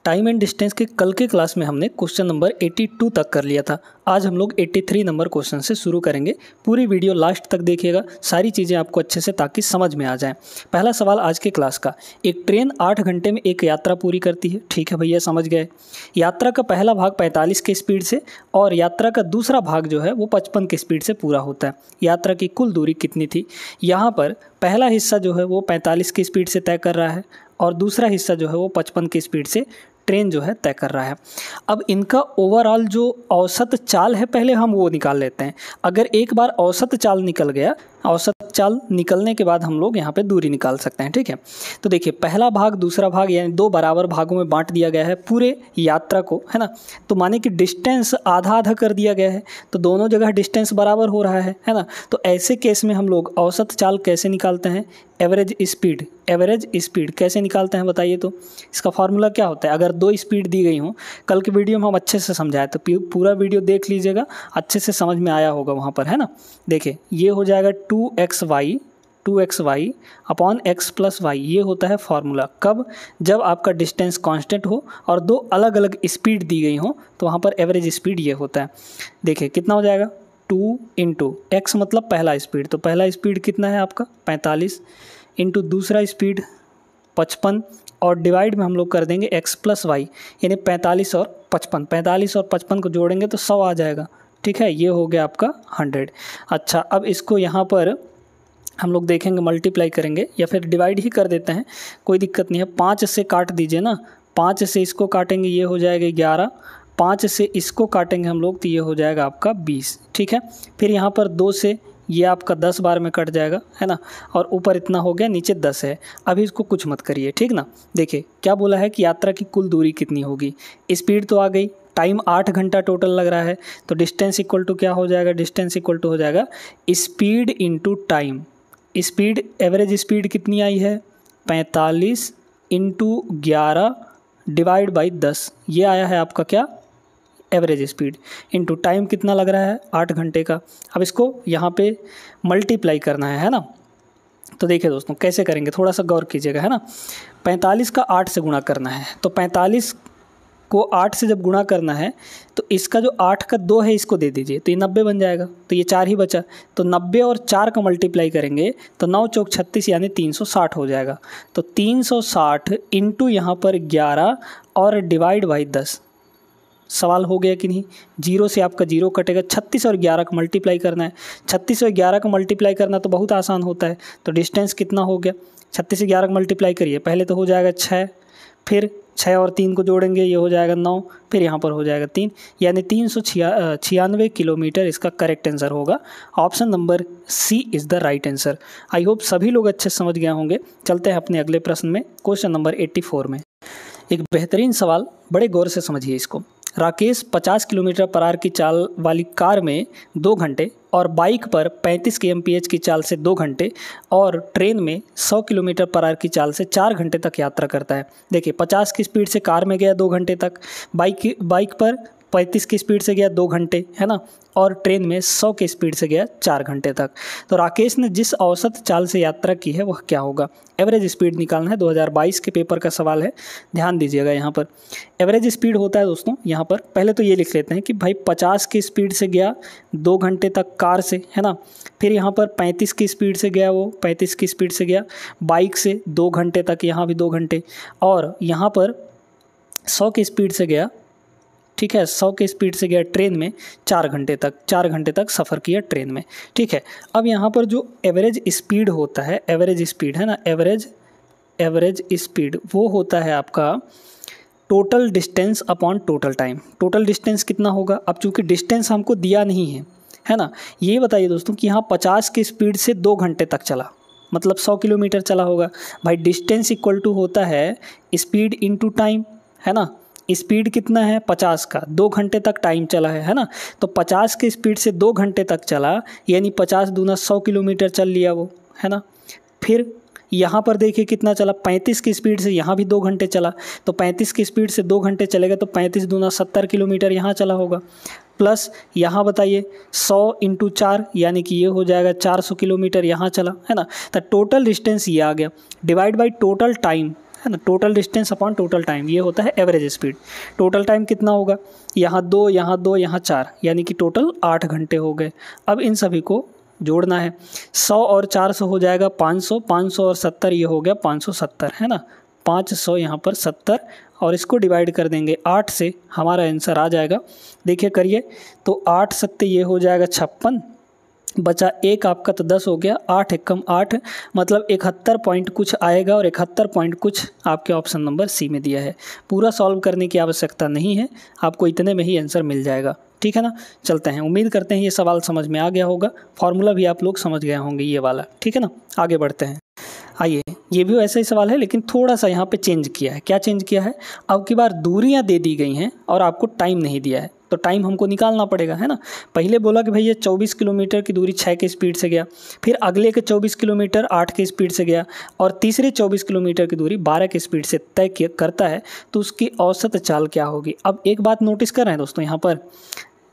Time and distance के कल के क्लास में हमने क्वेश्चन नंबर 82 तक कर लिया था। आज हम लोग 83 नंबर क्वेश्चन से शुरू करेंगे। पूरी वीडियो लास्ट तक देखिएगा, सारी चीज़ें आपको अच्छे से ताकि समझ में आ जाएं। पहला सवाल आज के क्लास का, एक ट्रेन 8 घंटे में एक यात्रा पूरी करती है। ठीक है भैया, समझ गए। यात्रा का पहला भाग 45 के स्पीड से और यात्रा का दूसरा भाग जो है वो 55 के स्पीड से पूरा होता है। यात्रा की कुल दूरी कितनी थी? यहाँ पर पहला हिस्सा जो है वो 45 की स्पीड से तय कर रहा है और दूसरा हिस्सा जो है वो 55 की स्पीड से ट्रेन जो है तय कर रहा है। अब इनका ओवरऑल जो औसत चाल है पहले हम वो निकाल लेते हैं। अगर एक बार औसत चाल निकल गया, औसत चाल निकलने के बाद हम लोग यहाँ पे दूरी निकाल सकते हैं। ठीक है, तो देखिए पहला भाग दूसरा भाग यानी दो बराबर भागों में बांट दिया गया है पूरे यात्रा को, है ना। तो माने कि डिस्टेंस आधा आधा कर दिया गया है, तो दोनों जगह डिस्टेंस बराबर हो रहा है ना। तो ऐसे केस में हम लोग औसत चाल कैसे निकालते हैं? एवरेज स्पीड कैसे निकालते हैं बताइए। तो इसका फार्मूला क्या होता है? अगर दो स्पीड दी गई हो, कल के वीडियो में हम अच्छे से समझाए, तो पूरा वीडियो देख लीजिएगा, अच्छे से समझ में आया होगा वहाँ पर, है ना। देखिए ये हो जाएगा 2xy upon x plus Y, ये होता है फार्मूला। कब? जब आपका डिस्टेंस कांस्टेंट हो और दो अलग अलग स्पीड दी गई हो, तो वहाँ पर एवरेज स्पीड ये होता है। देखिए कितना हो जाएगा, 2 इंटू एक्स मतलब पहला स्पीड, तो पहला स्पीड कितना है आपका 45 इंटू दूसरा स्पीड 55 और डिवाइड में हम लोग कर देंगे x प्लस वाई, यानी 45 और 55 को जोड़ेंगे तो 100 आ जाएगा। ठीक है, ये हो गया आपका 100। अच्छा, अब इसको यहाँ पर हम लोग देखेंगे, मल्टीप्लाई करेंगे या फिर डिवाइड ही कर देते हैं, कोई दिक्कत नहीं है। 5 से काट दीजिए ना, 5 से इसको काटेंगे ये हो जाएगा 11, 5 से इसको काटेंगे हम लोग तो ये हो जाएगा आपका 20। ठीक है, फिर यहाँ पर 2 से ये आपका 10 बार में कट जाएगा, है ना, और ऊपर इतना हो गया, नीचे 10 है। अभी इसको कुछ मत करिए, ठीक ना। देखिए क्या बोला है कि यात्रा की कुल दूरी कितनी होगी। स्पीड तो आ गई, टाइम 8 घंटा टोटल लग रहा है, तो डिस्टेंस इक्वल टू क्या हो जाएगा? डिस्टेंस इक्वल टू हो जाएगा speed into time. Speed, average speed कितनी आई है? 45 इंटू 11 डिवाइड बाई 10, ये आया है आपका क्या? Average speed. इंटू टाइम कितना लग रहा है? 8 घंटे का। अब इसको यहाँ पे मल्टीप्लाई करना है ना। तो देखिए दोस्तों कैसे करेंगे, थोड़ा सा गौर कीजिएगा, है ना। 45 का 8 से गुणा करना है, तो 45 को 8 से जब गुणा करना है तो इसका जो 8 का 2 है इसको दे दीजिए, तो ये 90 बन जाएगा, तो ये 4 ही बचा। तो 90 और 4 का मल्टीप्लाई करेंगे तो 9 चौक 36 यानी 360 हो जाएगा। तो 360 इंटू यहाँ पर 11 और डिवाइड बाई 10। सवाल हो गया कि नहीं? जीरो से आपका जीरो कटेगा, 36 और 11 का मल्टीप्लाई करना है। 36 और 11 का मल्टीप्लाई करना तो बहुत आसान होता है। तो डिस्टेंस कितना हो गया? 36 से 11 का मल्टीप्लाई करिए, पहले तो हो जाएगा 6, फिर 6 और 3 को जोड़ेंगे ये हो जाएगा 9, फिर यहाँ पर हो जाएगा 3, यानी 396 किलोमीटर इसका करेक्ट आंसर होगा। Option number c is the right answer. I hope सभी लोग अच्छे समझ गए होंगे। चलते हैं अपने अगले प्रश्न में, क्वेश्चन नंबर 84 में। एक बेहतरीन सवाल, बड़े गौर से समझिए इसको। राकेश 50 किलोमीटर पर आवर की चाल वाली कार में 2 घंटे और बाइक पर 35 kmph की चाल से 2 घंटे और ट्रेन में 100 किलोमीटर पर आवर की चाल से 4 घंटे तक यात्रा करता है। देखिए 50 की स्पीड से कार में गया 2 घंटे तक, बाइक पर 35 की स्पीड से गया 2 घंटे, है ना, और ट्रेन में 100 की स्पीड से गया 4 घंटे तक। तो राकेश ने जिस औसत चाल से यात्रा की है वह क्या होगा? एवरेज स्पीड निकालना है, 2022 के पेपर का सवाल है, ध्यान दीजिएगा। यहाँ पर एवरेज स्पीड होता है दोस्तों, यहाँ पर पहले तो ये लिख लेते हैं कि भाई 50 की स्पीड से गया 2 घंटे तक कार से, है ना, फिर यहाँ पर 35 की स्पीड से गया, वो 35 की स्पीड से गया बाइक से 2 घंटे तक, यहाँ भी 2 घंटे, और यहाँ पर 100 की स्पीड से गया, ठीक है, 100 की स्पीड से गया ट्रेन में 4 घंटे तक सफ़र किया ट्रेन में। ठीक है, अब यहाँ पर जो एवरेज स्पीड होता है, एवरेज स्पीड है ना, एवरेज स्पीड वो होता है आपका total distance upon total time. Total distance कितना होगा? अब चूँकि डिस्टेंस हमको दिया नहीं है ना, ये बताइए दोस्तों कि यहाँ 50 की स्पीड से 2 घंटे तक चला, मतलब 100 किलोमीटर चला होगा। भाई डिस्टेंस इक्वल टू होता है स्पीड इंटू टाइम, है ना। स्पीड कितना है? 50 का, 2 घंटे तक टाइम चला है ना। तो 50 की स्पीड से 2 घंटे तक चला, यानी 50 दूना 100 किलोमीटर चल लिया वो, है ना। फिर यहाँ पर देखिए कितना चला, 35 की स्पीड से यहाँ भी 2 घंटे चला, तो 35 की स्पीड से 2 घंटे चलेगा तो 35 दूना 70 किलोमीटर यहाँ चला होगा। प्लस यहाँ बताइए 100 इंटू 4 यानी कि ये हो जाएगा 400 किलोमीटर यहाँ चला, है ना। तो टोटल डिस्टेंस ये आ गया, डिवाइड बाई टोटल टाइम, है ना, total distance upon total time, ये होता है एवरेज स्पीड। टोटल टाइम कितना होगा, यहाँ 2, यहाँ 2, यहाँ 4, यानी कि टोटल 8 घंटे हो गए। अब इन सभी को जोड़ना है, 100 और 400 हो जाएगा 500, 500 और 70 ये हो गया 570, है ना, 500 यहाँ पर 70, और इसको डिवाइड कर देंगे 8 से, हमारा आंसर आ जाएगा। देखिए करिए, तो 8 सत्ते ये हो जाएगा 56, बचा एक आपका तो 10 हो गया, 8 एकम 8, मतलब 71 पॉइंट कुछ आएगा, और 71 पॉइंट कुछ आपके ऑप्शन नंबर सी में दिया है। पूरा सॉल्व करने की आवश्यकता नहीं है, आपको इतने में ही आंसर मिल जाएगा, ठीक है ना। चलते हैं, उम्मीद करते हैं ये सवाल समझ में आ गया होगा, फार्मूला भी आप लोग समझ गए होंगे ये वाला, ठीक है ना। आगे बढ़ते हैं, आइए, ये भी ऐसा ही सवाल है लेकिन थोड़ा सा यहाँ पे चेंज किया है। क्या चेंज किया है, अब की बार दूरियाँ दे दी गई हैं और आपको टाइम नहीं दिया है, तो टाइम हमको निकालना पड़ेगा, है ना। पहले बोला कि भैया 24 किलोमीटर की दूरी 6 के स्पीड से गया, फिर अगले के 24 किलोमीटर 8 के स्पीड से गया, और तीसरे 24 किलोमीटर की दूरी 12 के स्पीड से तय करता है, तो उसकी औसत चाल क्या होगी। अब एक बात नोटिस कर रहे हैं दोस्तों, यहाँ पर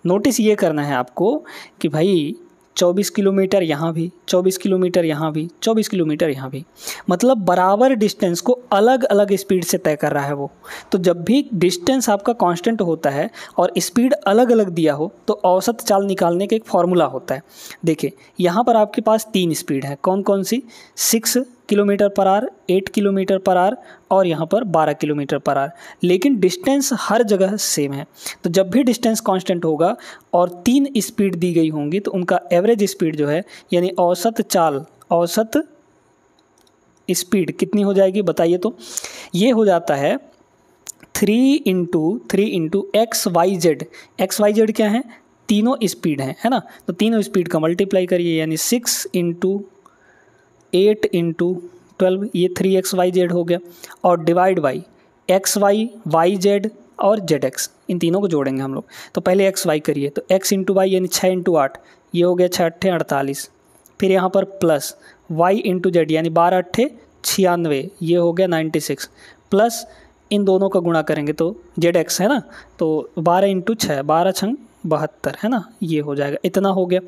नोटिस ये करना है आपको कि भाई 24 किलोमीटर यहाँ भी, 24 किलोमीटर यहाँ भी, 24 किलोमीटर यहाँ भी, मतलब बराबर डिस्टेंस को अलग अलग स्पीड से तय कर रहा है वो। तो जब भी डिस्टेंस आपका कांस्टेंट होता है और स्पीड अलग अलग दिया हो, तो औसत चाल निकालने का एक फॉर्मूला होता है। देखिए यहाँ पर आपके पास 3 स्पीड है, कौन कौन सी, 6 kilometre per hour, 8 kilometre per hour, और यहाँ पर 12 किलोमीटर पर आवर, लेकिन डिस्टेंस हर जगह सेम है। तो जब भी डिस्टेंस कांस्टेंट होगा और 3 स्पीड दी गई होंगी, तो उनका एवरेज स्पीड जो है, यानी औसत चाल, औसत स्पीड कितनी हो जाएगी बताइए। तो ये हो जाता है 3 into x y z. X y z क्या है, तीनों स्पीड हैं, है ना, तो तीनों स्पीड का मल्टीप्लाई करिए, यानी 6 इंटू 8 इंटू 12, ये 3xyz हो गया, और डिवाइड बाई xy, yz और zx, इन तीनों को जोड़ेंगे हम लोग। तो पहले xy करिए, तो x इंटू वाई यानी 6 इंटू 8, ये हो गया 6 अट्ठे 48, फिर यहाँ पर प्लस y इंटू जेड यानी 12 अट्ठे 96, ये हो गया 96, प्लस इन दोनों का गुणा करेंगे तो zx है ना, तो 12 इंटू 6, 12 छंग 72, है ना, ये हो जाएगा, इतना हो गया।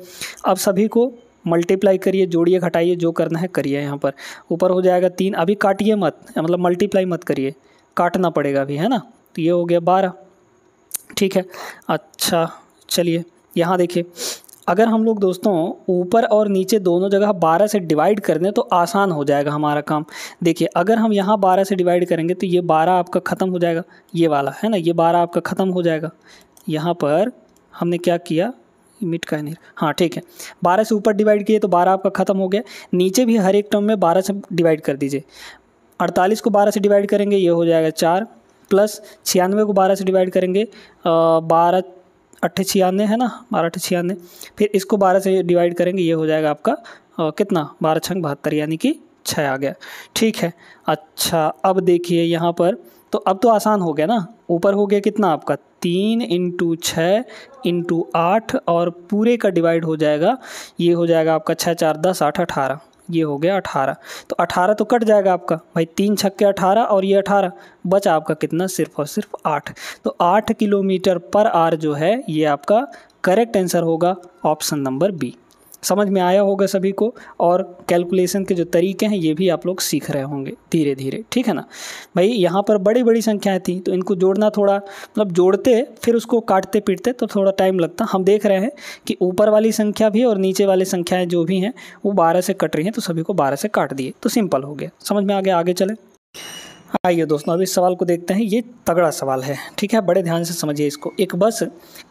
अब सभी को मल्टीप्लाई करिए, जोड़िए घटाइए, जो करना है करिए। यहाँ पर ऊपर हो जाएगा 3, अभी काटिए मत, मतलब मल्टीप्लाई मत करिए, काटना पड़ेगा अभी, है ना, तो ये हो गया 12, ठीक है। अच्छा चलिए यहाँ देखिए, अगर हम लोग दोस्तों ऊपर और नीचे दोनों जगह 12 से डिवाइड कर दें तो आसान हो जाएगा हमारा काम। देखिए अगर हम यहाँ 12 से डिवाइड करेंगे तो ये 12 आपका ख़त्म हो जाएगा, ये वाला है ना, ये 12 आपका ख़त्म हो जाएगा। यहाँ पर हमने क्या किया, मिट का नहीं, हाँ ठीक है, 12 से ऊपर डिवाइड किए तो 12 आपका ख़त्म हो गया। नीचे भी हर एक टर्म में 12 से डिवाइड कर दीजिए। 48 को 12 से डिवाइड करेंगे, ये हो जाएगा 4, प्लस 96 को 12 से डिवाइड करेंगे, 12 अट्ठे 96 है ना, 12 अट्ठे 96, फिर इसको 12 से डिवाइड करेंगे, ये हो जाएगा आपका कितना, 12 छंग 72, यानी कि 6 आ गया, ठीक है। अच्छा अब देखिए यहाँ पर, तो अब तो आसान हो गया ना, ऊपर हो गया कितना आपका 3 इंटू 6 इंटू 8, और पूरे का डिवाइड हो जाएगा, ये हो जाएगा आपका 6 4 10 8 18, ये हो गया 18। तो 18 तो कट जाएगा आपका भाई, 3 छक्के 18 और ये 18, बचा आपका कितना, सिर्फ और सिर्फ 8। तो 8 किलोमीटर पर आवर जो है, ये आपका करेक्ट आंसर होगा ऑप्शन नंबर बी। समझ में आया होगा सभी को, और कैलकुलेशन के जो तरीके हैं ये भी आप लोग सीख रहे होंगे धीरे धीरे, ठीक है ना भाई। यहाँ पर बड़ी बड़ी संख्याएं थी तो इनको जोड़ना थोड़ा, मतलब जोड़ते फिर उसको काटते पीटते तो थोड़ा टाइम लगता। हम देख रहे हैं कि ऊपर वाली संख्या भी और नीचे वाली संख्याएं जो भी हैं वो 12 से कट रही हैं, तो सभी को 12 से काट दिए, तो सिंपल हो गया, समझ में आ गया। आगे चले, आइए दोस्तों अब इस सवाल को देखते हैं। ये तगड़ा सवाल है, ठीक है, बड़े ध्यान से समझिए इसको। एक बस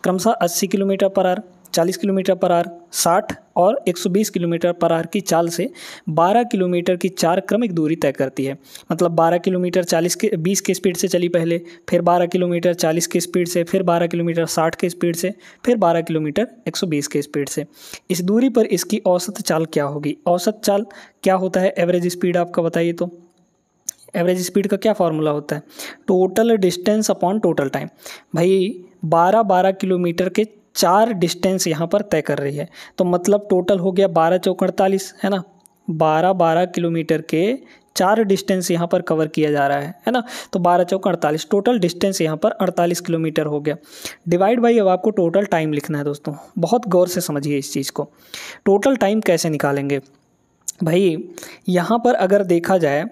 क्रमशः 80 kilometre per hour, 40 kilometre per hour, 60 और 120 किलोमीटर पर आवर की चाल से 12 किलोमीटर की 4 क्रमिक दूरी तय करती है। मतलब 12 किलोमीटर 20 के स्पीड से चली पहले, फिर 12 किलोमीटर 40 के स्पीड से, फिर 12 किलोमीटर 60 के स्पीड से, फिर 12 किलोमीटर 120 के स्पीड से। इस दूरी पर इसकी औसत चाल क्या होगी। औसत चाल क्या होता है, एवरेज स्पीड आपका बताइए। तो एवरेज स्पीड का क्या फार्मूला होता है, total distance upon total time. भाई 12 किलोमीटर के 4 डिस्टेंस यहाँ पर तय कर रही है, तो मतलब टोटल हो गया 12 चौक 48, है ना। 12 किलोमीटर के 4 डिस्टेंस यहाँ पर कवर किया जा रहा है ना, तो 12 चौक 48, टोटल डिस्टेंस यहाँ पर 48 किलोमीटर हो गया। डिवाइड बाई, अब आपको टोटल टाइम लिखना है दोस्तों, बहुत गौर से समझिए इस चीज़ को। टोटल टाइम कैसे निकालेंगे भाई, यहाँ पर अगर देखा जाए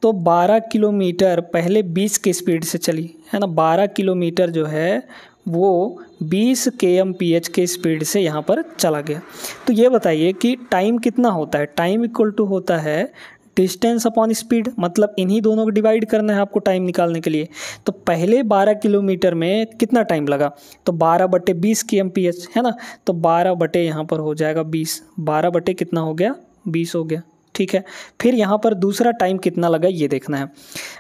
तो 12 किलोमीटर पहले 20 की स्पीड से चली है ना, 12 किलोमीटर जो है वो 20 kmph के स्पीड से यहाँ पर चला गया। तो ये बताइए कि टाइम कितना होता है, टाइम इक्वल टू होता है डिस्टेंस अपॉन स्पीड, मतलब इन्हीं दोनों को डिवाइड करना है आपको टाइम निकालने के लिए। तो पहले 12 किलोमीटर में कितना टाइम लगा, तो 12/20 kmph है ना, तो 12 यहाँ पर हो जाएगा 20, 12 कितना हो गया 20 हो गया, ठीक है। फिर यहाँ पर दूसरा टाइम कितना लगा ये देखना है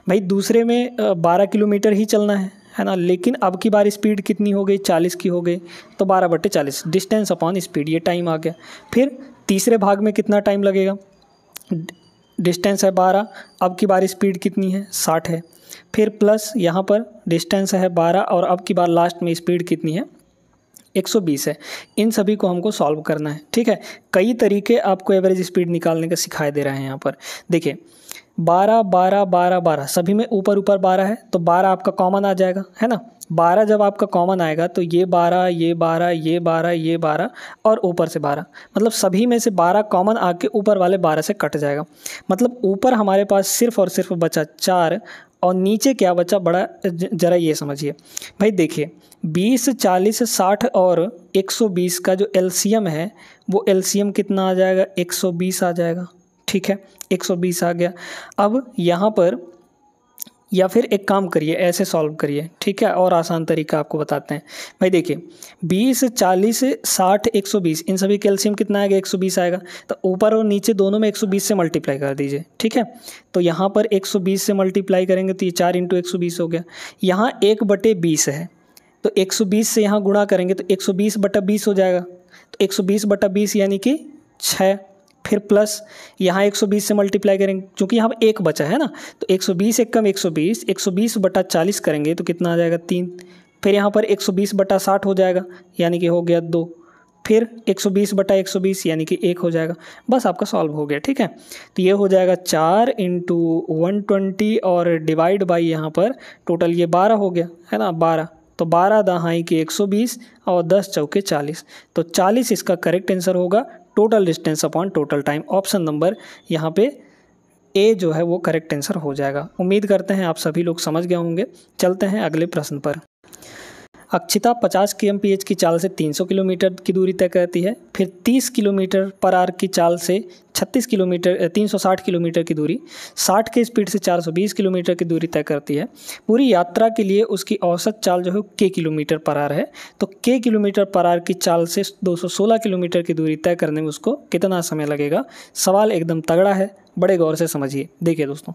भाई, दूसरे में 12 किलोमीटर ही चलना है ना, लेकिन अब की बार स्पीड कितनी हो गई 40 की हो गई, तो 12/40 डिस्टेंस अपॉन स्पीड ये टाइम आ गया। फिर तीसरे भाग में कितना टाइम लगेगा, डिस्टेंस है 12, अब की बार स्पीड कितनी है 60 है, फिर प्लस यहाँ पर डिस्टेंस है 12 और अब की बार लास्ट में स्पीड कितनी है 120 है। इन सभी को हमको सॉल्व करना है, ठीक है। कई तरीके आपको एवरेज स्पीड निकालने का सिखाए दे रहे हैं यहाँ पर। देखिए 12 12 12 12 सभी में ऊपर ऊपर 12 है, तो 12 आपका कॉमन आ जाएगा है ना। 12 जब आपका कॉमन आएगा तो ये 12 ये 12 ये 12 ये 12 और ऊपर से 12, मतलब सभी में से 12 कॉमन आके ऊपर वाले 12 से कट जाएगा। मतलब ऊपर हमारे पास सिर्फ और सिर्फ बचा 4 और नीचे क्या बचा बड़ा, ज़रा ये समझिए भाई। देखिए 20 40 60 और 120 का जो एलसीएम है वो एलसीएम कितना आ जाएगा 120 आ जाएगा, ठीक है 120 आ गया। अब यहाँ पर या फिर एक काम करिए ऐसे सॉल्व करिए, ठीक है, और आसान तरीका आपको बताते हैं भाई। देखिए 20 40 60 120 इन सभी का एलसीएम कितना आएगा 120 आएगा, तो ऊपर और नीचे दोनों में 120 से मल्टीप्लाई कर दीजिए, ठीक है। तो यहाँ पर 120 से मल्टीप्लाई करेंगे तो ये 4 × 120 हो गया। यहाँ 1/20 है तो 120 से यहाँ गुणा करेंगे तो 120/20 हो जाएगा, तो 120/20 यानी कि 6। फिर प्लस यहाँ 120 से मल्टीप्लाई करेंगे क्योंकि यहाँ पर 1 बचा है ना, तो 120 एक कम 120, 120/40 करेंगे तो कितना आ जाएगा 3। फिर यहाँ पर 120/60 हो जाएगा यानी कि हो गया 2। फिर 120/120 यानी कि 1 हो जाएगा। बस आपका सॉल्व हो गया, ठीक है। तो ये हो जाएगा 4 × 120 और डिवाइड बाई यहाँ पर टोटल ये 12 हो गया है ना, 12। तो 12 दहाई के 120 और 10 चौके 40, तो 40 इसका करेक्ट आंसर होगा। Total distance upon total time, option number यहाँ पे ए जो है वो करेक्ट आंसर हो जाएगा। उम्मीद करते हैं आप सभी लोग समझ गए होंगे। चलते हैं अगले प्रश्न पर। अक्षिता 50 kmph की चाल से 300 किलोमीटर की दूरी तय करती है, फिर 30 km/h की चाल से 360 किलोमीटर की दूरी, 60 के स्पीड से 420 किलोमीटर की दूरी तय करती है। पूरी यात्रा के लिए उसकी औसत चाल जो है k km/h है, तो k km/h की चाल से 216 किलोमीटर की दूरी तय करने में उसको कितना समय लगेगा। सवाल एकदम तगड़ा है, बड़े गौर से समझिए। देखिए दोस्तों,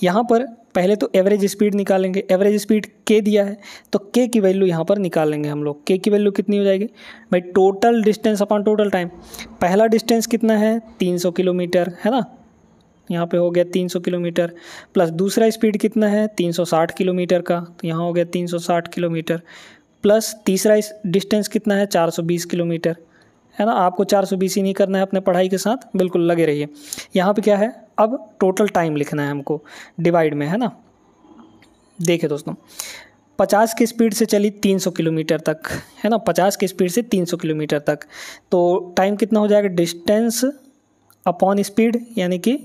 यहाँ पर पहले तो एवरेज स्पीड निकालेंगे। एवरेज स्पीड k दिया है तो k की वैल्यू यहाँ पर निकाल लेंगे हम लोग। k की वैल्यू कितनी हो जाएगी भाई, total distance upon total time. पहला डिस्टेंस कितना है 300 किलोमीटर है ना, यहाँ पे हो गया 300 किलोमीटर, प्लस दूसरा स्पीड कितना है 360 किलोमीटर का, तो यहाँ हो गया 360 किलोमीटर, प्लस तीसरा डिस्टेंस कितना है 420 किलोमीटर है ना। आपको 420 ही नहीं करना है अपने पढ़ाई के साथ, बिल्कुल लगे रहिए। यहाँ पे क्या है, अब टोटल टाइम लिखना है हमको डिवाइड में है ना। देखिए दोस्तों, 50 की स्पीड से चली 300 किलोमीटर तक है ना, 50 की स्पीड से 300 किलोमीटर तक, तो टाइम कितना हो जाएगा डिस्टेंस अपॉन स्पीड, यानी कि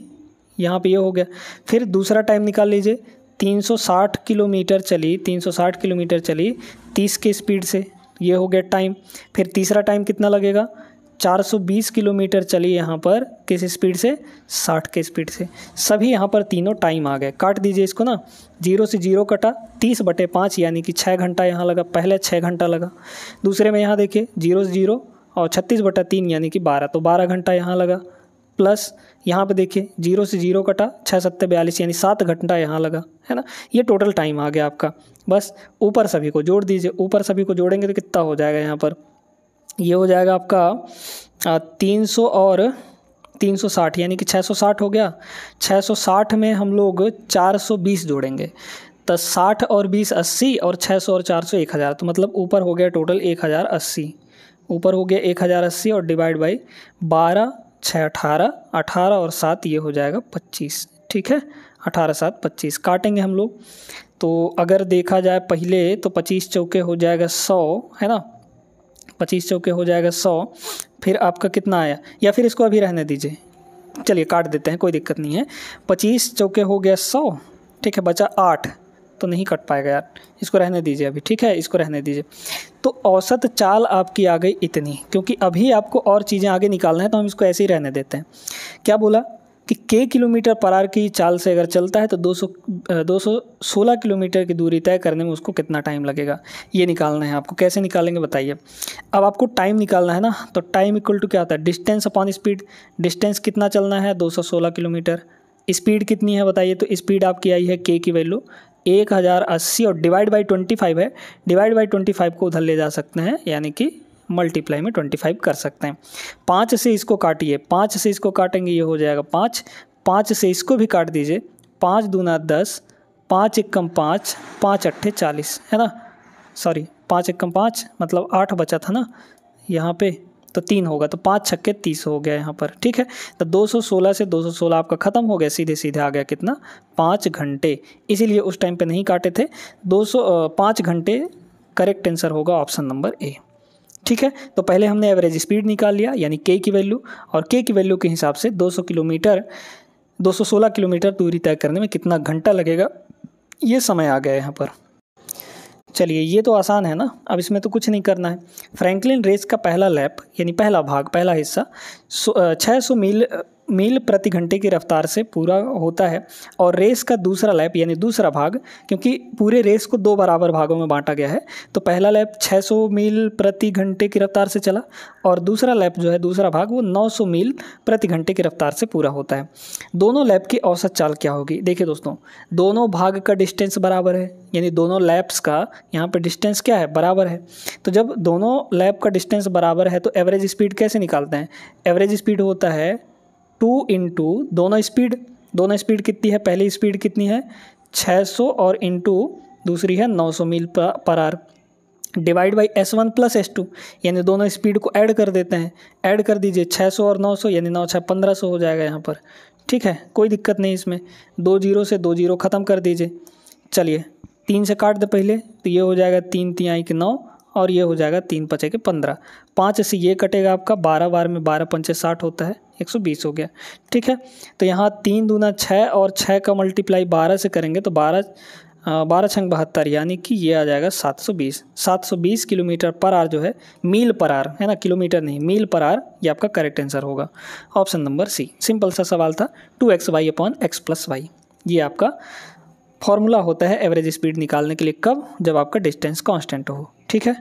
यहाँ पे ये हो गया। फिर दूसरा टाइम निकाल लीजिए, 360 किलोमीटर चली 30 की स्पीड से, ये हो गया टाइम। फिर तीसरा टाइम कितना लगेगा 420 किलोमीटर चली यहाँ पर किस स्पीड से 60 के स्पीड से। सभी यहाँ पर तीनों टाइम आ गए। काट दीजिए इसको ना, 0 से 0 कटा, 30/5 यानी कि 6 घंटा यहाँ लगा, पहले 6 घंटा लगा। दूसरे में यहाँ देखिए 0 से 0 और 36/3 यानी कि 12, तो 12 घंटा यहाँ लगा। प्लस यहाँ पे देखिए 0 से 0 कटा, 6 7 42 यानी 7 घंटा यहाँ लगा है ना। ये टोटल टाइम आ गया आपका। बस ऊपर सभी को जोड़ दीजिए, ऊपर सभी को जोड़ेंगे तो कितना हो जाएगा यहाँ पर, ये हो जाएगा आपका 300 और 360 यानी कि 660 हो गया। 660 में हम लोग 420 जोड़ेंगे तो 60 और 20 80 और 600 और 400 1000, तो मतलब ऊपर हो गया टोटल 1080, ऊपर हो गया 1080 और डिवाइड बाई 12 6 18, 18 और 7 ये हो जाएगा 25, ठीक है। 18 7 25 काटेंगे हम लोग, तो अगर देखा जाए पहले तो 25 चौके हो जाएगा 100 है ना, 25 चौके हो जाएगा 100। फिर आपका कितना आया, या फिर इसको अभी रहने दीजिए, चलिए काट देते हैं, कोई दिक्कत नहीं है। 25 चौके हो गया 100, ठीक है, बचा 8, तो नहीं कट पाएगा यार, इसको रहने दीजिए अभी, ठीक है, इसको रहने दीजिए। तो औसत चाल आपकी आ गई इतनी, क्योंकि अभी आपको और चीज़ें आगे निकालना है तो हम इसको ऐसे ही रहने देते हैं। क्या बोला कि k किलोमीटर पर आवर की चाल से अगर चलता है तो 216 किलोमीटर की दूरी तय करने में उसको कितना टाइम लगेगा, ये निकालना है आपको। कैसे निकालेंगे बताइए। अब आपको टाइम निकालना है ना, तो टाइम इक्वल टू क्या होता है, डिस्टेंस अपॉन स्पीड। डिस्टेंस कितना चलना है, 216 किलोमीटर। स्पीड कितनी है बताइए, तो स्पीड आपकी आई है k की वैल्यू 1080 और डिवाइड बाई 25 है। डिवाइड बाई 25 को उधर ले जा सकते हैं, यानी कि मल्टीप्लाई में 25 कर सकते हैं। 5 से इसको काटिए, 5 से इसको काटेंगे ये हो जाएगा 5, 5 से इसको भी काट दीजिए, 5 दूना 10, 5 एकम 5, 5 अट्ठे 40, है ना, सॉरी 5 एकम 5 मतलब 8 बचा था ना यहाँ पे, तो 3 होगा, तो 5 छक्के 30 हो गया यहाँ पर, ठीक है। तो 216 से 216 आपका ख़त्म हो गया, सीधे सीधे आ गया कितना, 5 घंटे। इसीलिए उस टाइम पे नहीं काटे थे। 5 घंटे करेक्ट आंसर होगा ऑप्शन नंबर ए, ठीक है। तो पहले हमने एवरेज स्पीड निकाल लिया, यानी k की वैल्यू, और k की वैल्यू के हिसाब से 216 किलोमीटर दूरी तय करने में कितना घंटा लगेगा, ये समय आ गया यहाँ पर। चलिए ये तो आसान है ना, अब इसमें तो कुछ नहीं करना है। फ्रैंकलिन रेस का पहला लैप यानी पहला भाग, पहला हिस्सा 600 मील प्रति घंटे की रफ्तार से पूरा होता है, और रेस का दूसरा लैप यानी दूसरा भाग, क्योंकि पूरे रेस को 2 बराबर भागों में बांटा गया है, तो पहला लैप 600 मील प्रति घंटे की रफ्तार से चला, और दूसरा लैप जो है दूसरा भाग वो 900 मील प्रति घंटे की रफ्तार से पूरा होता है। दोनों लैप की औसत चाल क्या होगी, देखिए दोस्तों, दोनों भाग का डिस्टेंस बराबर है, यानी दोनों लैप्स का यहाँ पर डिस्टेंस क्या है, बराबर है। तो जब दोनों लैप का डिस्टेंस बराबर है तो एवरेज स्पीड कैसे निकालते हैं, एवरेज स्पीड होता है 2 इंटू दोनों स्पीड कितनी है, पहली स्पीड कितनी है 600 और इंटू दूसरी है 900 मील per hour, divide by S1 plus S2, यानी दोनों स्पीड को ऐड कर देते हैं। ऐड कर दीजिए 600 और 900, यानी 9 6 1500 हो जाएगा यहाँ पर, ठीक है, कोई दिक्कत नहीं इसमें। 2 जीरो से 2 जीरो ख़त्म कर दीजिए। चलिए 3 से काट दे पहले, तो ये हो जाएगा 3 3 के 9, और ये हो जाएगा 3 5 के 15। 5 से ये कटेगा आपका, 12 बार में 12 पंचे 60 होता है, 120 हो गया, ठीक है। तो यहाँ 3 दूना 6 और 6 का मल्टीप्लाई 12 से करेंगे तो 12 छंग 72, यानी कि ये आ जाएगा 720 किलोमीटर पर आवर जो है, मील पर आवर है ना, किलोमीटर नहीं, मील पर आवर, ये आपका करेक्ट आंसर होगा ऑप्शन नंबर सी। सिंपल सा सवाल था, 2xy upon x plus Y, ये आपका फॉर्मूला होता है एवरेज स्पीड निकालने के लिए। कब, जब आपका डिस्टेंस कांस्टेंट हो, ठीक है।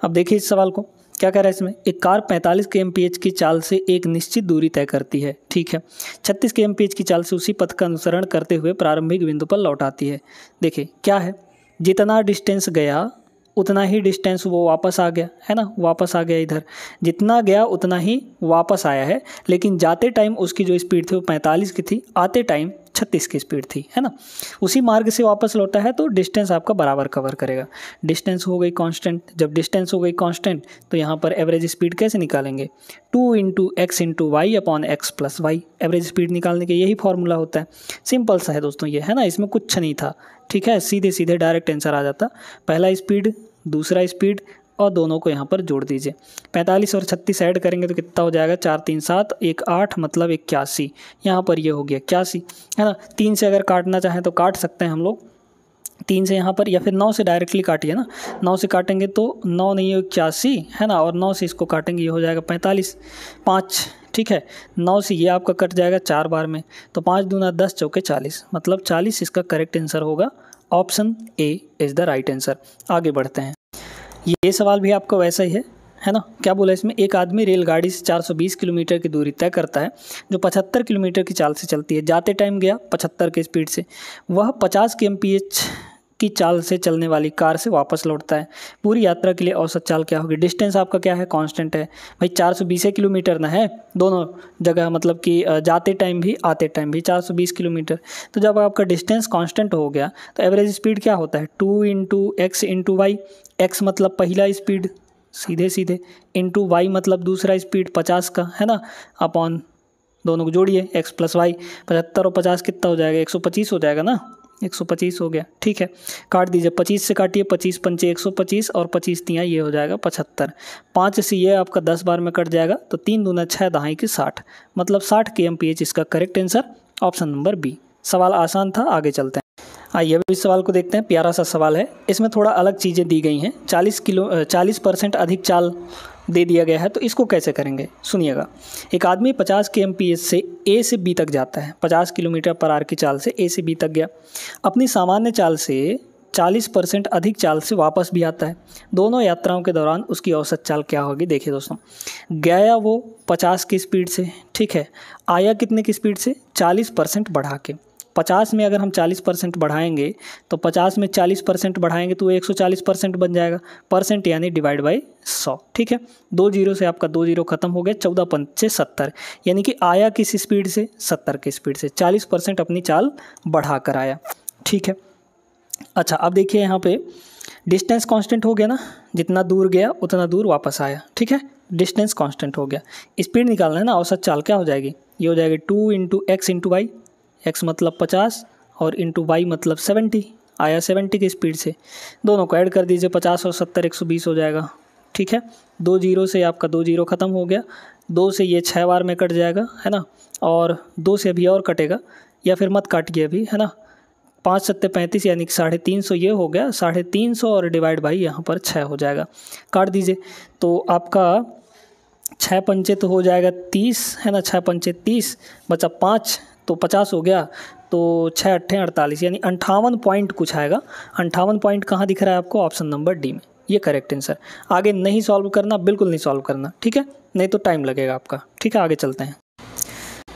अब देखिए इस सवाल को क्या कह रहा है इसमें, एक कार 45 kmph की चाल से एक निश्चित दूरी तय करती है, ठीक है, 36 kmph की चाल से उसी पथ का अनुसरण करते हुए प्रारंभिक बिंदु पर लौट आती है। देखिए क्या है, जितना डिस्टेंस गया उतना ही डिस्टेंस वो वापस आ गया, है ना, वापस आ गया इधर, जितना गया उतना ही वापस आया है, लेकिन जाते टाइम उसकी जो स्पीड थी वो 45 की थी, आते टाइम 36 की स्पीड थी, है ना। उसी मार्ग से वापस लौटा है तो डिस्टेंस आपका बराबर कवर करेगा। डिस्टेंस हो गई कांस्टेंट, जब डिस्टेंस हो गई कांस्टेंट तो यहाँ पर एवरेज स्पीड कैसे निकालेंगे, 2 into x into y upon x plus y, average speed निकालने के यही फॉर्मूला होता है। सिंपल सा है दोस्तों ये, है ना, इसमें कुछ नहीं था, ठीक है, सीधे सीधे डायरेक्ट आंसर आ जाता। पहला स्पीड, दूसरा स्पीड, और दोनों को यहाँ पर जोड़ दीजिए। 45 और 36 ऐड करेंगे तो कितना हो जाएगा, 4 3 7 1 8 मतलब 81, यहाँ पर ये हो गया 81, है ना। 3 से अगर काटना चाहें तो काट सकते हैं हम लोग, 3 से यहाँ पर, या फिर 9 से डायरेक्टली काटिए ना, 9 से काटेंगे तो 9 नहीं है 81, है ना, और 9 से इसको काटेंगे ये हो जाएगा 45, 5, ठीक है। 9 से ये आपका कट जाएगा 4 बार में, तो 5 दूना 10 चौके 40, मतलब 40 इसका करेक्ट आंसर होगा। Option A is the right answer. आगे बढ़ते हैं, ये सवाल भी आपको वैसा ही है ना। क्या बोला इसमें, एक आदमी रेलगाड़ी से 420 किलोमीटर की दूरी तय करता है जो 75 किलोमीटर की चाल से चलती है। जाते टाइम गया 75 की स्पीड से, वह 50 kmph की चाल से चलने वाली कार से वापस लौटता है। पूरी यात्रा के लिए औसत चाल क्या होगी, डिस्टेंस आपका क्या है, कांस्टेंट है भाई, 420 किलोमीटर ना है दोनों जगह, मतलब कि जाते टाइम भी आते टाइम भी 420 किलोमीटर। तो जब आपका डिस्टेंस कांस्टेंट हो गया तो एवरेज स्पीड क्या होता है, 2 into x into y, x मतलब पहला स्पीड सीधे सीधे, इंटू वाई मतलब दूसरा स्पीड 50 का, है ना, अपॉन दोनों को जोड़िए x प्लस वाई, 75 और 50 कितना हो जाएगा, 125 हो जाएगा ना, 125 हो गया, ठीक है। काट दीजिए, 25 से काटिए, 25 पंचे 125 और 25 तियाँ ये हो जाएगा 75। 5 से ये आपका 10 बार में कट जाएगा, तो 3 दूना 6 दहाई की 60, मतलब 60 kmph इसका correct answer option number b. सवाल आसान था, आगे चलते हैं। आइए अभी इस सवाल को देखते हैं, प्यारा सा सवाल है। इसमें थोड़ा अलग चीज़ें दी गई हैं। 40% अधिक चाल दे दिया गया है, तो इसको कैसे करेंगे सुनिएगा। एक आदमी 50 kmph से ए से बी तक जाता है, 50 km/h की चाल से ए से बी तक गया। अपनी सामान्य चाल से 40% अधिक चाल से वापस भी आता है। दोनों यात्राओं के दौरान उसकी औसत चाल क्या होगी? देखिए दोस्तों, गया वो 50 की स्पीड से, ठीक है, आया कितने की स्पीड से? 40% बढ़ा के। 50 में अगर हम 40% बढ़ाएंगे तो 50 में 40% बढ़ाएंगे तो 140% बन जाएगा, परसेंट यानी डिवाइड बाई 100, ठीक है। 2 जीरो से आपका 2 जीरो खत्म हो गया, 14 पंचे 70, यानी कि आया किस स्पीड से? 70 की स्पीड से, 40% अपनी चाल बढ़ा कर आया, ठीक है। अच्छा, अब देखिए यहाँ पे डिस्टेंस कांस्टेंट हो गया ना, जितना दूर गया उतना दूर वापस आया, ठीक है, डिस्टेंस कांस्टेंट हो गया। स्पीड निकालना है ना, औसत चाल क्या हो जाएगी? ये हो जाएगी 2 × x × y, x मतलब 50 और इंटू y मतलब 70, आया 70 की स्पीड से। दोनों को ऐड कर दीजिए, 50 और 70 120 हो जाएगा, ठीक है। 2 जीरो से आपका 2 जीरो ख़त्म हो गया, 2 से ये 6 बार में कट जाएगा, है ना, और 2 से अभी और कटेगा, या फिर मत काटिए अभी, है ना। 5 7 35 यानी कि 350 ये हो गया, 350 और डिवाइड बाई यहाँ पर 6 हो जाएगा। काट दीजिए, तो आपका 6 पंचे तो हो जाएगा 30, है ना, 6 पंचे 30, बचा 5 तो 50 हो गया, तो 6 8 48 यानी 58 पॉइंट कुछ आएगा। 58 पॉइंट कहाँ दिख रहा है आपको? ऑप्शन नंबर डी में, ये करेक्ट आंसर। आगे नहीं सॉल्व करना, बिल्कुल नहीं सॉल्व करना, ठीक है, नहीं तो टाइम लगेगा आपका, ठीक है। आगे चलते हैं।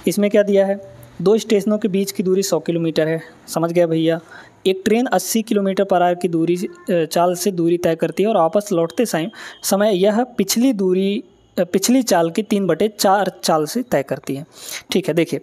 इसमें क्या दिया है? 2 स्टेशनों के बीच की दूरी 100 किलोमीटर है, समझ गया भैया। एक ट्रेन 80 km/h की दूरी चाल से दूरी तय करती है और वापस लौटते समय यह पिछली चाल की 3/4 चाल से तय करती है, ठीक है। देखिए,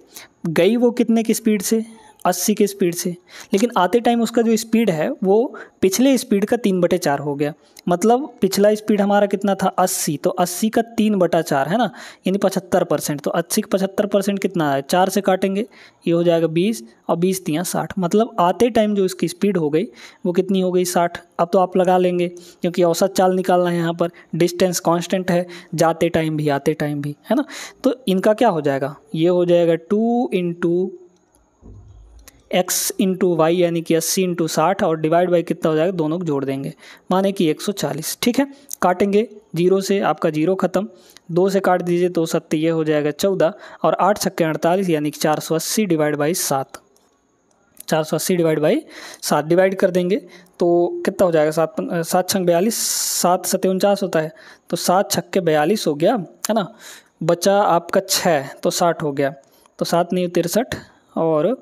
गई वो कितने की स्पीड से? 80 की स्पीड से, लेकिन आते टाइम उसका जो स्पीड है वो पिछले स्पीड का 3/4 हो गया। मतलब पिछला स्पीड हमारा कितना था? 80, तो 80 का 3/4 है ना, यानी 75%। तो 80 का 75% कितना है? 4 से काटेंगे, ये हो जाएगा 20 और 20 तियाँ 60। मतलब आते टाइम जो इसकी स्पीड हो गई वो कितनी हो गई? 60। अब तो आप लगा लेंगे, क्योंकि औसत चाल निकालना है यहाँ पर, डिस्टेंस कांस्टेंट है, जाते टाइम भी आते टाइम भी, है ना। तो इनका क्या हो जाएगा? ये हो जाएगा 2 × x × y यानी कि 80 × 60 और डिवाइड बाई कितना हो जाएगा? दोनों को जोड़ देंगे, माने कि 140, ठीक है। काटेंगे, 0 से आपका 0 खत्म, 2 से काट दीजिए, 2 7 ये हो जाएगा 14 और 8 छक्के 48 यानी कि 480 divide by 7, 480 divide by 7 divide कर देंगे तो कितना हो जाएगा? 7 छंग 42, 7 7 49 होता है, तो 7 छक्के 42 हो गया, है ना। बचा आपका 6, तो 60 हो गया, तो 7 नहीं 63 और,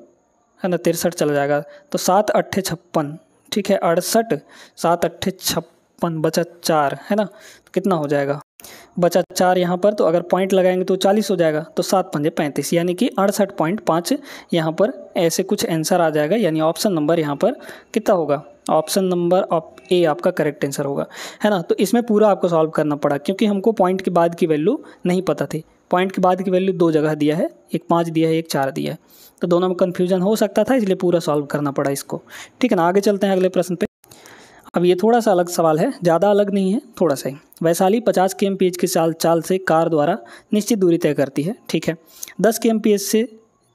है ना, 63 चला जाएगा, तो 7 8 56, ठीक है, 68, 7 8 56, बचा 4, है ना, तो कितना हो जाएगा? बचा 4 यहाँ पर, तो अगर पॉइंट लगाएंगे तो 40 हो जाएगा, तो 7 पंजे 35 यानी कि 68.5 यहाँ पर ऐसे कुछ आंसर आ जाएगा। यानी ऑप्शन नंबर यहाँ पर कितना होगा? ऑप्शन नंबर ए आपका करेक्ट आंसर होगा, है ना। तो इसमें पूरा आपको सॉल्व करना पड़ा, क्योंकि हमको पॉइंट के बाद की वैल्यू नहीं पता थी। पॉइंट के बाद की वैल्यू 2 जगह दिया है, एक 5 दिया है, एक 4 दिया है, तो दोनों में कन्फ्यूजन हो सकता था, इसलिए पूरा सॉल्व करना पड़ा इसको, ठीक है ना। आगे चलते हैं अगले प्रश्न पे। अब ये थोड़ा सा अलग सवाल है, ज़्यादा अलग नहीं है, थोड़ा सा ही। वैशाली 50 kmph की चाल से कार द्वारा निश्चित दूरी तय करती है, ठीक है। 10 kmph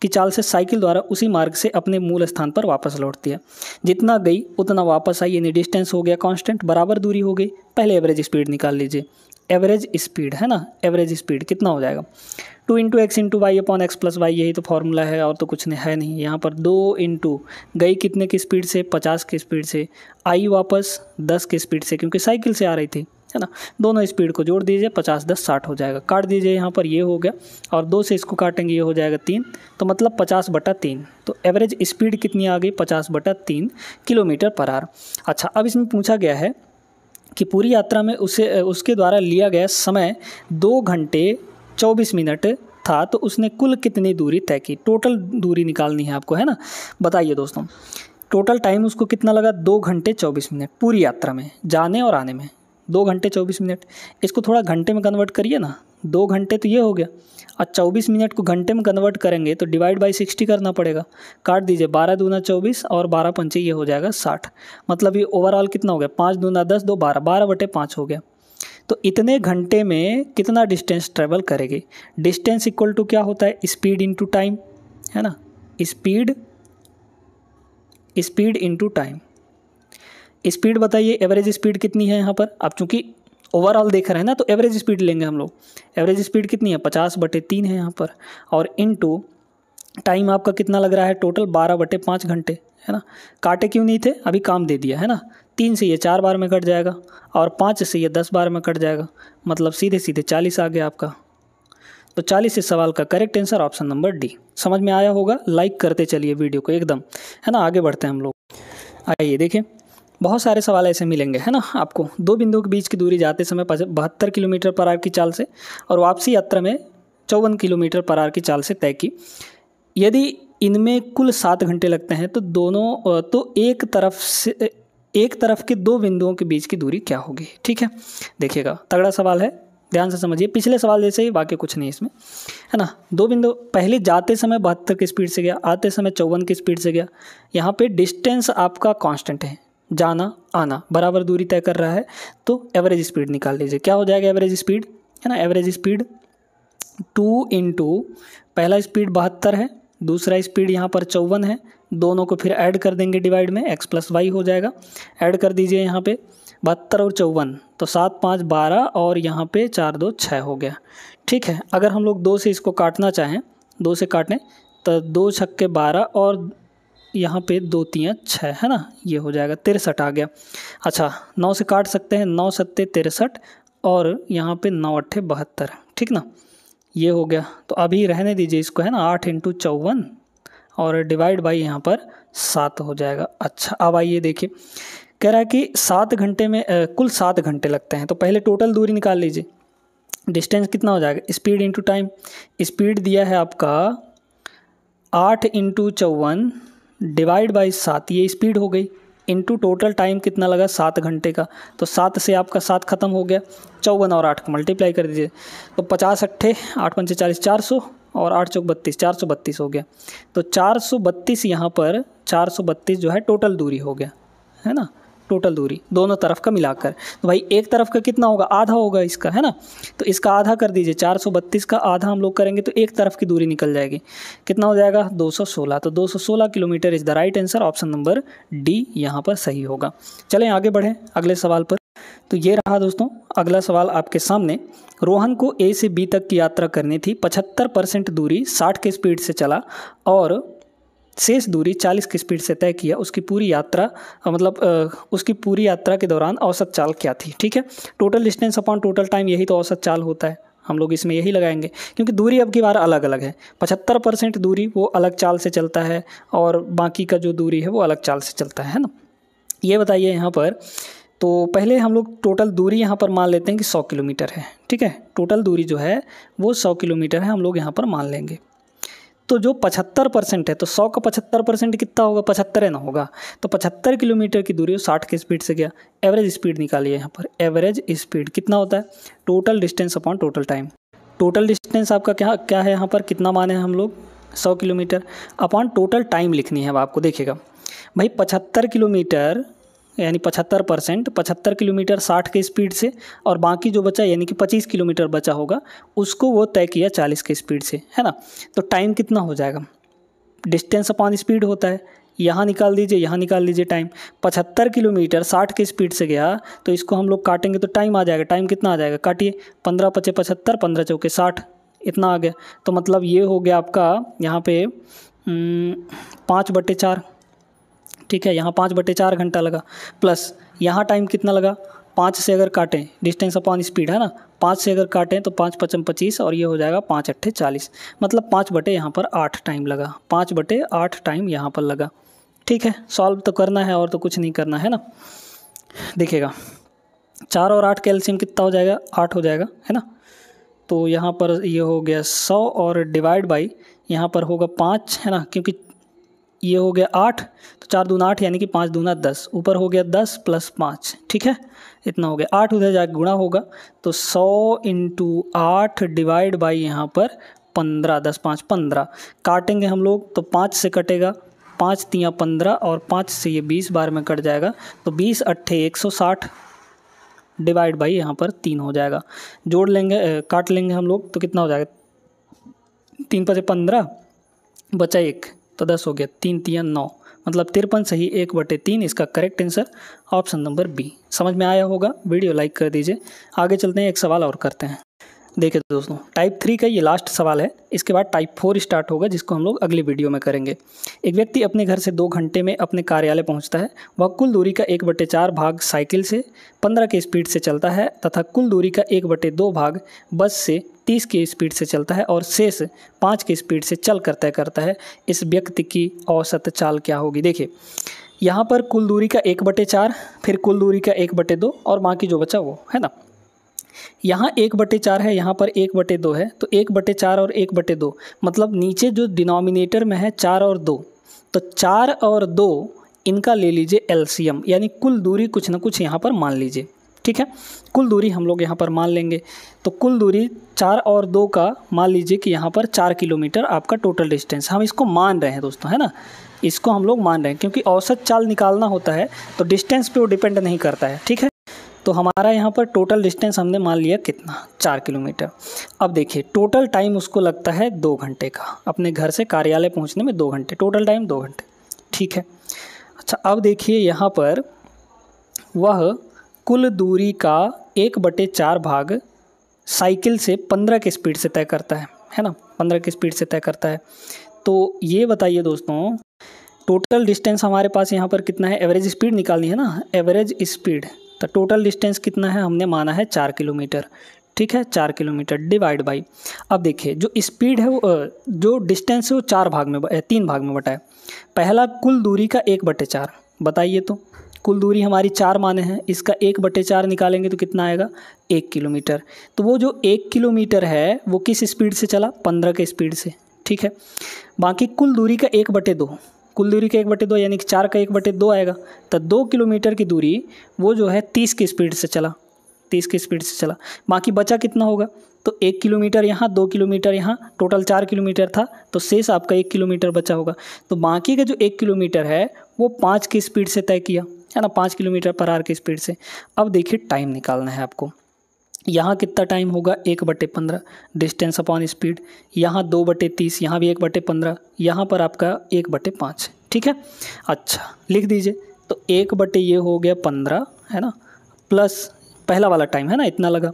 की चाल से साइकिल द्वारा उसी मार्ग से अपने मूल स्थान पर वापस लौटती है। जितना गई उतना वापस आई, यानी डिस्टेंस हो गया कांस्टेंट, बराबर दूरी हो गई। पहले एवरेज स्पीड निकाल लीजिए। एवरेज स्पीड, है ना, एवरेज स्पीड कितना हो जाएगा? 2 × x × y upon x + y, यही तो फॉर्मूला है, और तो कुछ नहीं है नहीं। यहाँ पर 2 × गई कितने की स्पीड से? 50 की स्पीड से, आई वापस 10 की स्पीड से, क्योंकि साइकिल से आ रही थी, है ना। दोनों स्पीड को जोड़ दीजिए, 50 10 60 हो जाएगा। काट दीजिए, यहाँ पर ये हो गया, और 2 से इसको काटेंगे, ये हो जाएगा 3, तो मतलब 50/3। तो एवरेज स्पीड कितनी आ गई? 50/3 km/h। अच्छा, अब इसमें पूछा गया है कि पूरी यात्रा में उसके द्वारा लिया गया समय 2 घंटे 24 मिनट था, तो उसने कुल कितनी दूरी तय की? टोटल दूरी निकालनी है आपको, है ना। बताइए दोस्तों, टोटल टाइम उसको कितना लगा? 2 घंटे 24 मिनट पूरी यात्रा में, जाने और आने में 2 घंटे 24 मिनट। इसको थोड़ा घंटे में कन्वर्ट करिए ना, 2 घंटे तो ये हो गया, और 24 मिनट को घंटे में कन्वर्ट करेंगे तो डिवाइड बाई 60 करना पड़ेगा। काट दीजिए, 12 दूना 24 और 12 पंचे ये हो जाएगा 60। मतलब ये ओवरऑल कितना हो गया, 5 दूना 10, 2 12, 12/5 हो गया। तो इतने घंटे में कितना डिस्टेंस ट्रेवल करेगी। डिस्टेंस इक्वल टू क्या होता है, स्पीड इनटू टाइम, है ना, स्पीड इनटू टाइम। स्पीड बताइए, एवरेज स्पीड कितनी है यहाँ पर। अब चूंकि ओवरऑल देख रहे हैं ना तो एवरेज स्पीड लेंगे हम लोग। एवरेज स्पीड कितनी है, 50/3 है यहाँ पर, और इनटू टाइम आपका कितना लग रहा है टोटल, 12/5 घंटे, है ना। काटे क्यों नहीं थे, अभी काम दे दिया, है ना। 3 से ये 4 बार में कट जाएगा और 5 से ये 10 बार में कट जाएगा, मतलब सीधे सीधे 40 आ गया आपका। तो 40 इस सवाल का correct answer option number D. समझ में आया होगा, लाइक करते चलिए वीडियो को एकदम, है ना। आगे बढ़ते हैं हम लोग। आइए देखें, बहुत सारे सवाल ऐसे मिलेंगे, है ना आपको। 2 बिंदुओं के बीच की दूरी जाते समय 72 किलोमीटर पर आवर की चाल से और वापसी यात्रा में 54 किलोमीटर पर आवर की चाल से तय की। यदि इनमें कुल 7 घंटे लगते हैं तो एक तरफ के 2 बिंदुओं के बीच की दूरी क्या होगी। ठीक है, देखिएगा तगड़ा सवाल है, ध्यान से समझिए। पिछले सवाल जैसे ही, बाकी कुछ नहीं इसमें, है ना। 2 बिंदु, पहले जाते समय 72 की स्पीड से गया, आते समय 54 की स्पीड से गया। यहाँ पे डिस्टेंस आपका कांस्टेंट है, जाना आना बराबर दूरी तय कर रहा है, तो एवरेज स्पीड निकाल लीजिए। क्या हो जाएगा एवरेज स्पीड, है ना। एवरेज स्पीड 2 इंटू पहला स्पीड 72 है, दूसरा स्पीड यहाँ पर 54 है, दोनों को फिर ऐड कर देंगे डिवाइड में, x + y हो जाएगा। ऐड कर दीजिए यहाँ पे 72 और 54, तो 7 5 12 और यहाँ पे 4 2 6 हो गया। ठीक है, अगर हम लोग 2 से इसको काटना चाहें, 2 से काटें तो 2 छक्के 12 और यहाँ पे 2 3 6, है ना, ये हो जाएगा 63 आ गया। अच्छा, 9 से काट सकते हैं, 9 7 63 और यहाँ पे 9 8 72, ठीक ना, ये हो गया। तो अभी रहने दीजिए इसको, है ना, 8 इंटू 54 और डिवाइड बाई यहाँ पर 7 हो जाएगा। अच्छा, अब आइए देखिए, कह रहा है कि 7 घंटे में कुल 7 घंटे लगते हैं, तो पहले टोटल दूरी निकाल लीजिए। डिस्टेंस कितना हो जाएगा, स्पीड इंटू टाइम। स्पीड दिया है आपका 8 इंटू 54 डिवाइड बाई 7, ये स्पीड हो गई, इंटू टोटल टाइम कितना लगा 7 घंटे का, तो 7 से आपका 7 खत्म हो गया, 54 और 8 को मल्टीप्लाई कर दीजिए, तो 50 8 8 पंचे 40, 400 और 8 चौक 32, 432 हो गया। तो 432 यहाँ पर 432 जो है टोटल दूरी हो गया, है ना, टोटल दूरी दोनों तरफ का मिलाकर। तो भाई एक तरफ का कितना होगा, आधा होगा इसका, है ना, तो इसका आधा कर दीजिए। 432 का आधा हम लोग करेंगे तो एक तरफ की दूरी निकल जाएगी, कितना हो जाएगा 216। तो 216 kilometre is the right answer, option number D यहाँ पर सही होगा। चलें आगे बढ़ें अगले सवाल पर। तो ये रहा दोस्तों अगला सवाल आपके सामने। रोहन को ए से बी तक की यात्रा करनी थी, 75% दूरी 60 के स्पीड से चला और शेष दूरी 40 की स्पीड से तय किया। उसकी पूरी यात्रा के दौरान औसत चाल क्या थी। ठीक है, total distance upon total time, यही तो औसत चाल होता है, हम लोग इसमें यही लगाएंगे, क्योंकि दूरी अब की बार अलग अलग है। 75% दूरी वो अलग चाल से चलता है और बाकी का जो दूरी है वो अलग चाल से चलता है ना। ये बताइए यहाँ पर, तो पहले हम लोग टोटल दूरी यहाँ पर मान लेते हैं कि 100 किलोमीटर है। ठीक है, टोटल दूरी जो है वो 100 किलोमीटर है, हम लोग यहाँ पर मान लेंगे। तो जो 75% है, तो 100 का 75% कितना होगा, 75 ना होगा, तो 75 किलोमीटर की दूरी 60 की स्पीड से गया। एवरेज स्पीड निकालिए यहाँ पर, एवरेज स्पीड कितना होता है, total distance upon total time. Total distance आपका क्या है यहाँ पर, कितना माने हैं हम लोग 100 किलोमीटर अपॉन टोटल टाइम लिखनी है। अब आपको देखिएगा भाई 75 किलोमीटर यानी 75%, 75 किलोमीटर 60 की स्पीड से, और बाकी जो बचा यानी कि 25 किलोमीटर बचा होगा उसको वो तय किया 40 की स्पीड से, है ना। तो टाइम कितना हो जाएगा, डिस्टेंस अपॉन स्पीड होता है, यहाँ निकाल दीजिए, यहाँ निकाल लीजिए टाइम। 75 किलोमीटर 60 की स्पीड से गया तो इसको हम लोग काटेंगे तो टाइम आ जाएगा। टाइम कितना आ जाएगा, काटिए, 15 × 5 = 75, 15 × 4 = 60, इतना आ गया। तो मतलब ये हो गया आपका यहाँ पे 5/4। ठीक है, यहाँ 5/4 घंटा लगा, प्लस यहाँ टाइम कितना लगा, 5 से अगर काटें, डिस्टेंस अपॉन स्पीड है ना, 5 से अगर काटें तो 5 × 5 = 25 और ये हो जाएगा 5 × 8 = 40, मतलब 5/8 यहाँ पर 8 टाइम लगा, 5/8 टाइम यहाँ पर लगा। ठीक है, सॉल्व तो करना है और तो कुछ नहीं करना है ना। देखिएगा 4 और 8 का एलसीएम कितना हो जाएगा, 8 हो जाएगा, है ना। तो यहाँ पर ये हो गया 100 और डिवाइड बाई यहाँ पर होगा 5, है ना, क्योंकि ये हो गया 8, तो 4 दूना 8 यानी कि 5 दूना 10, ऊपर हो गया 10 + 5, ठीक है, इतना हो गया। 8 उधर जाके गुणा होगा तो 100 × 8 डिवाइड बाई यहाँ पर 15, 10 5 15, काटेंगे हम लोग तो 5 से कटेगा, 5 × 15 और 5 से ये 20 बार में कट जाएगा, तो 20 × 8 160 डिवाइड बाई यहाँ पर 3 हो जाएगा। जोड़ लेंगे, काट लेंगे हम लोग तो कितना हो जाएगा, 3 × 5 = 15, बचा 1 तो 10 हो गया, 3 × 3 = 9, मतलब 53 सही 1/3। इसका correct answer option number b. समझ में आया होगा, वीडियो लाइक कर दीजिए। आगे चलते हैं, एक सवाल और करते हैं। देखिए दोस्तों, टाइप 3 का ये लास्ट सवाल है, इसके बाद टाइप 4 स्टार्ट होगा, जिसको हम लोग अगली वीडियो में करेंगे। एक व्यक्ति अपने घर से 2 घंटे में अपने कार्यालय पहुंचता है। वह कुल दूरी का 1/4 भाग साइकिल से 15 की स्पीड से चलता है तथा कुल दूरी का 1/2 भाग बस से 30 की स्पीड से चलता है और शेष 5 की स्पीड से चल कर तय करता है। इस व्यक्ति की औसत चाल क्या होगी? देखिए यहाँ पर कुल दूरी का 1/4, फिर कुल दूरी का 1/2 और बाकी जो बचा वो है ना। यहाँ 1/4 है, यहाँ पर 1/2 है, तो 1/4 और 1/2 मतलब नीचे जो डिनोमिनेटर में है 4 और 2, तो 4 और 2 इनका ले लीजिए एलसीएम, यानी कुल दूरी कुछ ना कुछ यहाँ पर मान लीजिए, ठीक है। कुल दूरी हम लोग यहाँ पर मान लेंगे, तो कुल दूरी 4 और 2 का मान लीजिए कि यहाँ पर 4 किलोमीटर आपका टोटल डिस्टेंस, हम इसको मान रहे हैं दोस्तों, है ना, इसको हम लोग मान रहे हैं, क्योंकि औसत चाल निकालना होता है तो डिस्टेंस पे वो डिपेंड नहीं करता है, ठीक है। तो हमारा यहाँ पर टोटल डिस्टेंस हमने मान लिया कितना, 4 किलोमीटर। अब देखिए टोटल टाइम उसको लगता है 2 घंटे का, अपने घर से कार्यालय पहुँचने में 2 घंटे, टोटल टाइम 2 घंटे, ठीक है। अच्छा अब देखिए यहाँ पर वह कुल दूरी का 1/4 भाग साइकिल से 15 की स्पीड से तय करता है ना, 15 की स्पीड से तय करता है। तो ये बताइए दोस्तों, टोटल डिस्टेंस हमारे पास यहाँ पर कितना है, एवरेज स्पीड निकालनी है ना, एवरेज स्पीड, तो टोटल डिस्टेंस कितना है, हमने माना है 4 किलोमीटर, ठीक है, 4 किलोमीटर डिवाइड बाई। अब देखिए जो स्पीड है वो जो डिस्टेंस है वो 3 भाग में बटा है। पहला कुल दूरी का 1/4, बताइए तो कुल दूरी हमारी 4 माने हैं, इसका 1/4 निकालेंगे तो कितना आएगा, 1 किलोमीटर। तो वो जो 1 किलोमीटर है वो किस स्पीड से चला, 15 के स्पीड से, ठीक है। बाकी कुल दूरी का 1/2, कुल दूरी का 1/2 यानी कि 4 का 1/2 आएगा, तो 2 किलोमीटर की दूरी वो जो है 30 की स्पीड से चला, 30 की स्पीड से चला। बाकी बचा कितना होगा, तो 1 किलोमीटर यहाँ, 2 किलोमीटर यहाँ, टोटल 4 किलोमीटर था, तो शेष आपका 1 किलोमीटर बचा होगा। तो बाकी का जो 1 किलोमीटर है वो 5 की स्पीड से तय किया है ना, 5 किलोमीटर/आवर की स्पीड से। अब देखिए टाइम निकालना है आपको, यहाँ कितना टाइम होगा, 1/15 डिस्टेंस अपॉन स्पीड, यहाँ 2/30, यहाँ भी 1/15, यहाँ पर आपका 1/5, ठीक है। अच्छा लिख दीजिए, तो 1 ये हो गया 15 है ना, प्लस पहला वाला टाइम है ना इतना लगा,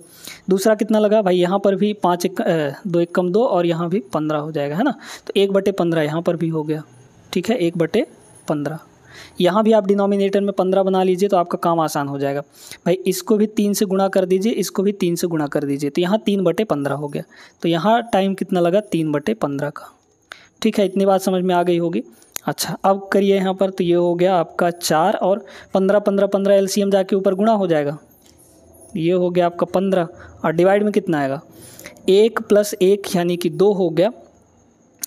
दूसरा कितना लगा भाई, यहाँ पर भी 5 2 1 कम 2 और यहाँ भी 15 हो जाएगा है ना, तो 1/15 यहाँ पर भी हो गया, ठीक है, 1/15। यहाँ भी आप डिनोमिनेटर में 15 बना लीजिए तो आपका काम आसान हो जाएगा भाई। इसको भी 3 से गुणा कर दीजिए, इसको भी 3 से गुणा कर दीजिए, तो यहाँ 3/15 हो गया, तो यहाँ टाइम कितना लगा, 3/15 का, ठीक है। इतनी बात समझ में आ गई होगी। अच्छा अब करिए यहाँ पर, तो ये हो गया आपका 4 और 15 15 15 एलसीएम जाके ऊपर गुणा हो जाएगा, ये हो गया आपका 15 और डिवाइड में कितना आएगा, 1 + 1 यानी कि 2 हो गया,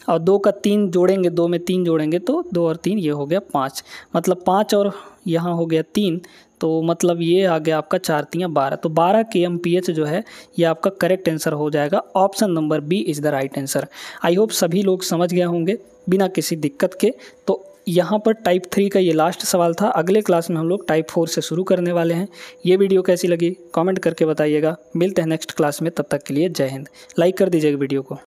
और 2 का 3 जोड़ेंगे, 2 में 3 जोड़ेंगे तो 2 और 3 ये हो गया 5, मतलब 5 और यहाँ हो गया 3, तो मतलब ये आ गया आपका 4 × 3 = 12, तो 12 kmph जो है ये आपका करेक्ट आंसर हो जाएगा। Option number b is the right answer. I hope सभी लोग समझ गए होंगे बिना किसी दिक्कत के। तो यहाँ पर टाइप 3 का ये लास्ट सवाल था, अगले क्लास में हम लोग टाइप 4 से शुरू करने वाले हैं। ये वीडियो कैसी लगी कमेंट करके बताइएगा। मिलते हैं नेक्स्ट क्लास में, तब तक के लिए जय हिंद। लाइक कर दीजिएगा वीडियो को।